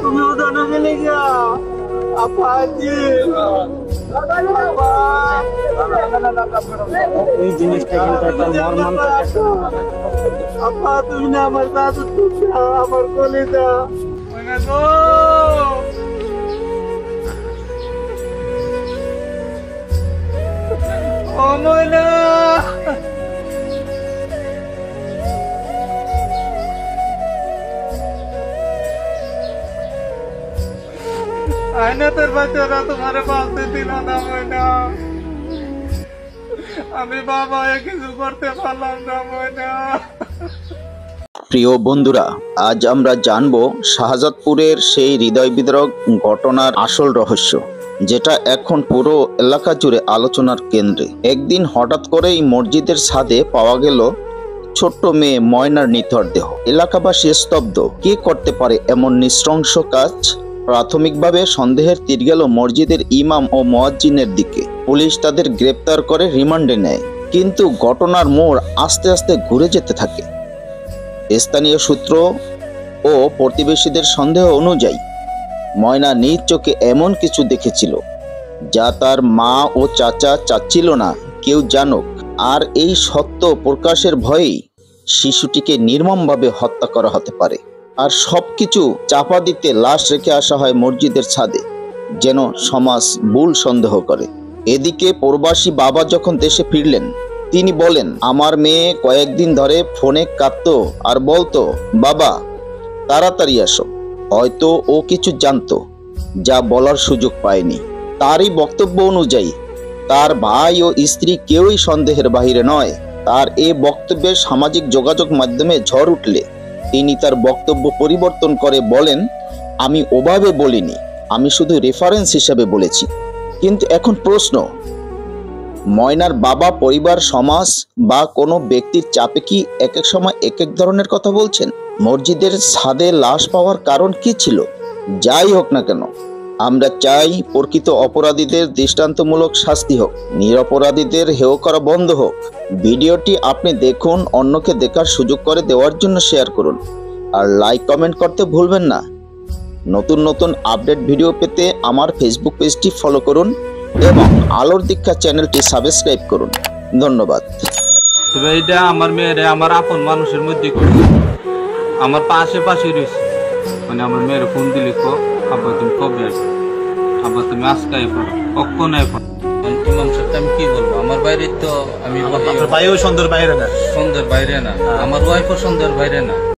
তুমি উদানো গেলে গা এই জিনিসটা কিন্তু একটা মর্মান্তিক। আপা তুমি না আমার দাদু, আমার কলিজা ও ময়না। আয়না তোর বাচ্চারা তোমারে বাঁচতে দিল না ময়না। আমি বাবা কিছু করতে পারলাম না ময়না। প্রিয় বন্ধুরা, আজ আমরা জানব শাহজাদপুরের সেই হৃদয় বিদারক ঘটনার আসল রহস্য, যেটা এখন পুরো এলাকা জুড়ে আলোচনার কেন্দ্রে। একদিন হঠাৎ করেই মসজিদের ছাদে পাওয়া গেল ছোট্ট মেয়ে ময়নার নিথর দেহ। এলাকাবাসী স্তব্ধ। কে করতে পারে এমন নৃশংস কাজ? প্রাথমিকভাবে সন্দেহের তীর গেল মসজিদের ইমাম ও মুয়াজ্জিনের দিকে। পুলিশ তাদের গ্রেপ্তার করে রিমান্ডে নেয়, কিন্তু ঘটনার মোড় আস্তে আস্তে ঘুরে যেতে থাকে। স্থানীয় সূত্র ও প্রতিবেশীদের সন্দেহ অনুযায়ী ময়না নিজ চোখে এমন কিছু দেখেছিল যা তার মা ও চাচা চাচ্ছিল না কেউ জানুক। আর এই সত্য প্রকাশের ভয়েই শিশুটিকে নির্মমভাবে হত্যা করা হতে পারে। আর সবকিছু চাপা দিতে লাশ রেখে আসা হয় মসজিদের ছাদে, যেন সমাজ ভুল সন্দেহ করে। এদিকে প্রবাসী বাবা যখন দেশে ফিরলেন, তিনি বলেন, আমার মেয়ে কয়েকদিন ধরে ফোনে কাঁদতো আর বলতো, বাবা তাড়াতাড়ি আসো। হয়তো ও কিছু জানতো যা বলার সুযোগ পায়নি। তারই বক্তব্য অনুযায়ী তার ভাই ও স্ত্রী কেউই সন্দেহের বাহিরে নয়। তার এ বক্তব্যের সামাজিক যোগাযোগ মাধ্যমে ঝড় উঠলে তিনি তার বক্তব্য পরিবর্তন করে বলেন, আমি ওভাবে বলিনি, আমি শুধু রেফারেন্স হিসেবে বলেছি। কিন্তু এখন প্রশ্ন, ময়নার বাবা, পরিবার, সমাজ বা কোনো ব্যক্তির চাপে কি এক এক সময় এক এক ধরনের কথা বলছেন? মসজিদের ছাদে লাশ পাওয়ার কারণ কি ছিল? যাই হোক না কেন, আমরা চাই প্রকৃত অপরাধীদের দৃষ্টান্তমূলক শাস্তি হোক, নিরপরাধীদের হেয় করা বন্ধ হোক। ভিডিওটি আপনি দেখুন, অন্যকে দেখার সুযোগ করে দেওয়ার জন্য শেয়ার করুন, আর লাইক কমেন্ট করতে ভুলবেন না। নতুন নতুন আপডেট ভিডিও পেতে আমার ফেসবুক পেজটি ফলো করুন এবং আলোর দীক্ষা চ্যানেলটি সাবস্ক্রাইব করুন। ধন্যবাদ। তবে এটা আমার মেয়েরে আমার আপন মানুষের মধ্যে আমার পাশে রয়েছে। মানে আমার মেয়ের ফোন দিলি আব্বা তুমি কবে আসবে, আব্বা তুমি আজকে আইবা, কখন আইবা। ইমাম সাহেব আমি কি বলবো, আমার বাইরে তো আমি ভাইও সন্ধ্যের বাইরে না, আমার ওয়াইফও সন্ধ্যের বাইরে না।